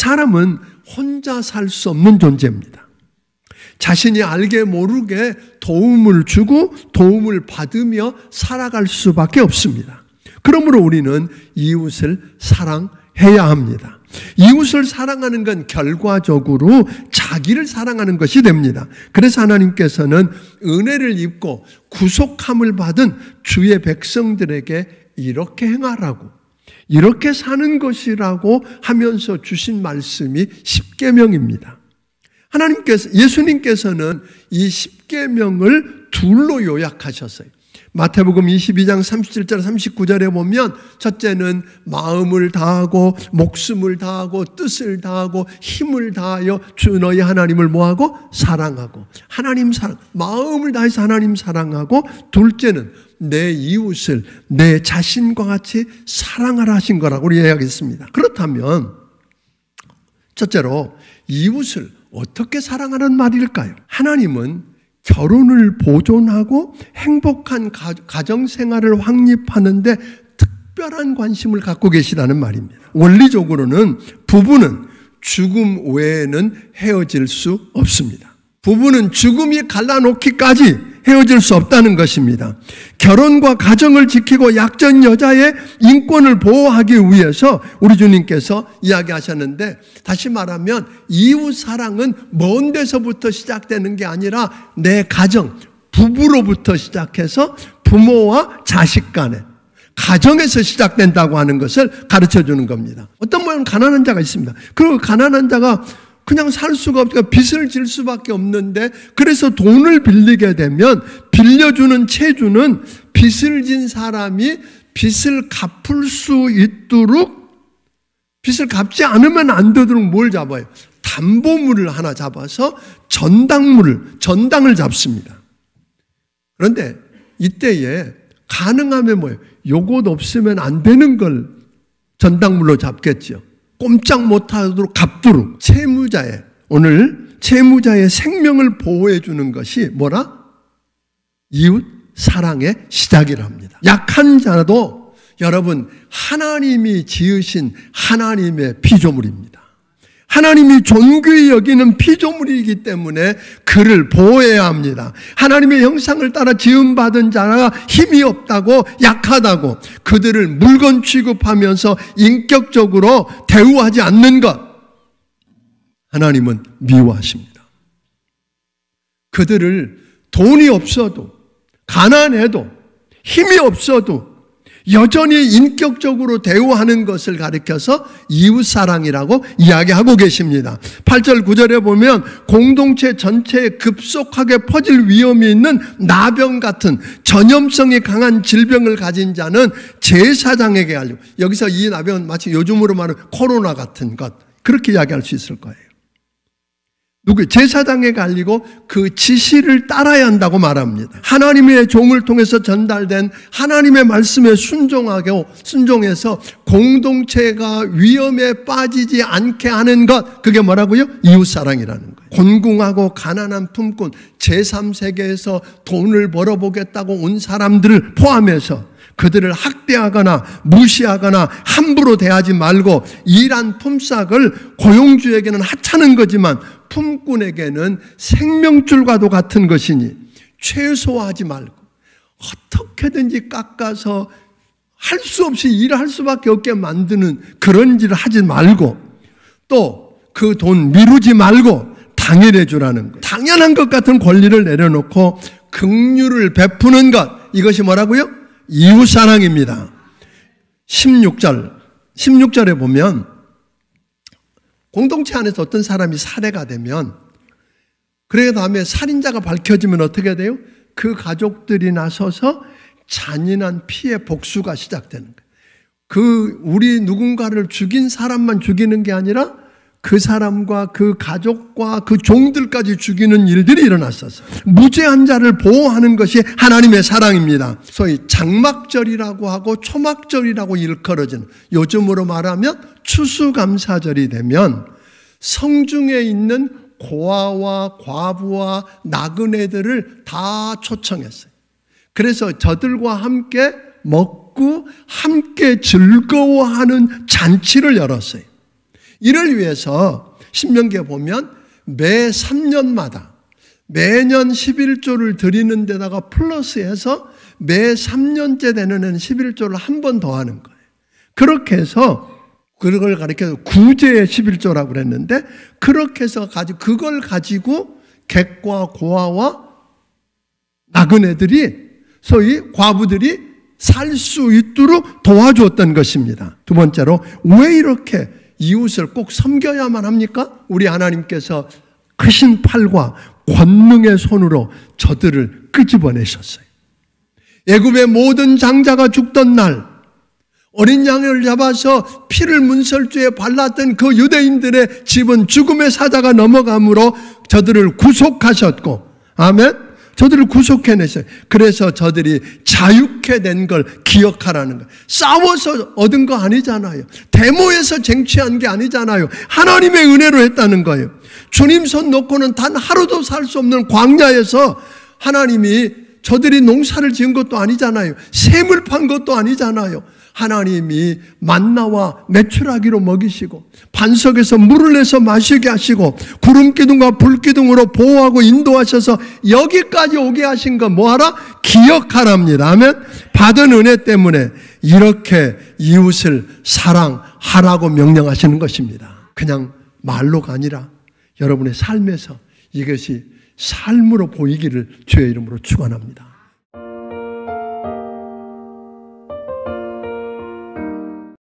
사람은 혼자 살 수 없는 존재입니다. 자신이 알게 모르게 도움을 주고 도움을 받으며 살아갈 수밖에 없습니다. 그러므로 우리는 이웃을 사랑해야 합니다. 이웃을 사랑하는 건 결과적으로 자기를 사랑하는 것이 됩니다. 그래서 하나님께서는 은혜를 입고 구속함을 받은 주의 백성들에게 이렇게 행하라고, 이렇게 사는 것이라고 하면서 주신 말씀이 십계명입니다. 예수님께서는 이 십계명을 둘로 요약하셨어요. 마태복음 22장 37절 39절에 보면 첫째는 마음을 다하고 목숨을 다하고 뜻을 다하고 힘을 다하여 주 너희 하나님을 뭐하고? 사랑하고, 하나님 사랑, 마음을 다해서 하나님 사랑하고, 둘째는 내 이웃을 내 자신과 같이 사랑하라 하신 거라고 이야기했습니다. 그렇다면 첫째로 이웃을 어떻게 사랑하는 말일까요? 하나님은 결혼을 보존하고 행복한 가정생활을 확립하는데 특별한 관심을 갖고 계시다는 말입니다. 원리적으로는 부부는 죽음 외에는 헤어질 수 없습니다. 부부는 죽음이 갈라놓기까지 헤어질 수 없다는 것입니다. 결혼과 가정을 지키고 약전 여자의 인권을 보호하기 위해서 우리 주님께서 이야기하셨는데, 다시 말하면 이웃 사랑은 먼 데서부터 시작되는 게 아니라 내 가정, 부부로부터 시작해서 부모와 자식 간에 가정에서 시작된다고 하는 것을 가르쳐 주는 겁니다. 어떤 모양 가난한 자가 있습니다. 그리고 가난한 자가 그냥 살 수가 없으니까 빚을 질 수밖에 없는데, 그래서 돈을 빌리게 되면 빌려주는 채주는 빚을 진 사람이 빚을 갚을 수 있도록, 빚을 갚지 않으면 안 되도록 뭘 잡아요? 담보물을 하나 잡아서 전당을 잡습니다. 그런데 이때에 가능하면 뭐예요? 요것 없으면 안 되는 걸 전당물로 잡겠죠. 꼼짝 못하도록 갚도록 오늘 채무자의 생명을 보호해 주는 것이 뭐라? 이웃 사랑의 시작이랍니다. 약한 자도 여러분 하나님이 지으신 하나님의 피조물입니다. 하나님이 존귀히 여기는 피조물이기 때문에 그를 보호해야 합니다. 하나님의 형상을 따라 지음받은 자가 힘이 없다고, 약하다고 그들을 물건 취급하면서 인격적으로 대우하지 않는 것, 하나님은 미워하십니다. 그들을 돈이 없어도, 가난해도, 힘이 없어도 여전히 인격적으로 대우하는 것을 가리켜서 이웃사랑이라고 이야기하고 계십니다. 8절 9절에 보면 공동체 전체에 급속하게 퍼질 위험이 있는 나병 같은 전염성이 강한 질병을 가진 자는 제사장에게 알리고, 여기서 이 나병은 마치 요즘으로 말하는 코로나 같은 것, 그렇게 이야기할 수 있을 거예요. 제사장에게 알리고 그 지시를 따라야 한다고 말합니다. 하나님의 종을 통해서 전달된 하나님의 말씀에 순종해서 공동체가 위험에 빠지지 않게 하는 것, 그게 뭐라고요? 이웃사랑이라는 거예요. 곤궁하고 가난한 품꾼, 제3세계에서 돈을 벌어보겠다고 온 사람들을 포함해서 그들을 학대하거나 무시하거나 함부로 대하지 말고, 일한 품삯을 고용주에게는 하찮은 거지만 품꾼에게는 생명줄과도 같은 것이니 최소화하지 말고 어떻게든지 깎아서 할 수 없이 일할 수밖에 없게 만드는 그런 일을 하지 말고, 또 그 돈 미루지 말고 당연해 주라는 것, 당연한 것 같은 권리를 내려놓고 긍휼을 베푸는 것, 이것이 뭐라고요? 이웃사랑입니다. 16절에 보면 공동체 안에서 어떤 사람이 살해가 되면, 그 다음에 살인자가 밝혀지면 어떻게 돼요? 그 가족들이 나서서 잔인한 피해 복수가 시작되는 거예요. 우리 누군가를 죽인 사람만 죽이는 게 아니라 그 사람과 그 가족과 그 종들까지 죽이는 일들이 일어났었어요. 무죄한 자를 보호하는 것이 하나님의 사랑입니다. 소위 장막절이라고 하고 초막절이라고 일컬어지는, 요즘으로 말하면 추수감사절이 되면 성중에 있는 고아와 과부와 나그네들을 다 초청했어요. 그래서 저들과 함께 먹고 함께 즐거워하는 잔치를 열었어요. 이를 위해서 신명기에 보면 매 3년마다 매년 11조를 드리는 데다가 플러스해서 매 3년째 되는 애는 11조를 한 번 더 하는 거예요. 그렇게 해서 그걸 가리켜서 구제의 11조라고 그랬는데, 그렇게 해서 그걸 가지고 객과 고아와 나그네들이, 소위 과부들이 살 수 있도록 도와주었던 것입니다. 두 번째로, 왜 이렇게 이웃을 꼭 섬겨야만 합니까? 우리 하나님께서 크신 팔과 권능의 손으로 저들을 끄집어내셨어요. 애굽의 모든 장자가 죽던 날, 어린 양을 잡아서 피를 문설주에 발랐던 그 유대인들의 집은 죽음의 사자가 넘어감으로 저들을 구속하셨고, 아멘? 저들을 구속해내셨어요. 그래서 저들이 자유케 된 걸 기억하라는 거예요. 싸워서 얻은 거 아니잖아요. 데모에서 쟁취한 게 아니잖아요. 하나님의 은혜로 했다는 거예요. 주님 손 놓고는 단 하루도 살 수 없는 광야에서 하나님이, 저들이 농사를 지은 것도 아니잖아요. 샘을 판 것도 아니잖아요. 하나님이 만나와 메추라기로 먹이시고 반석에서 물을 내서 마시게 하시고 구름기둥과 불기둥으로 보호하고 인도하셔서 여기까지 오게 하신 거 뭐하라? 기억하랍니다. 아멘. 받은 은혜 때문에 이렇게 이웃을 사랑하라고 명령하시는 것입니다. 그냥 말로가 아니라 여러분의 삶에서 이것이 삶으로 보이기를 주의 이름으로 축원합니다.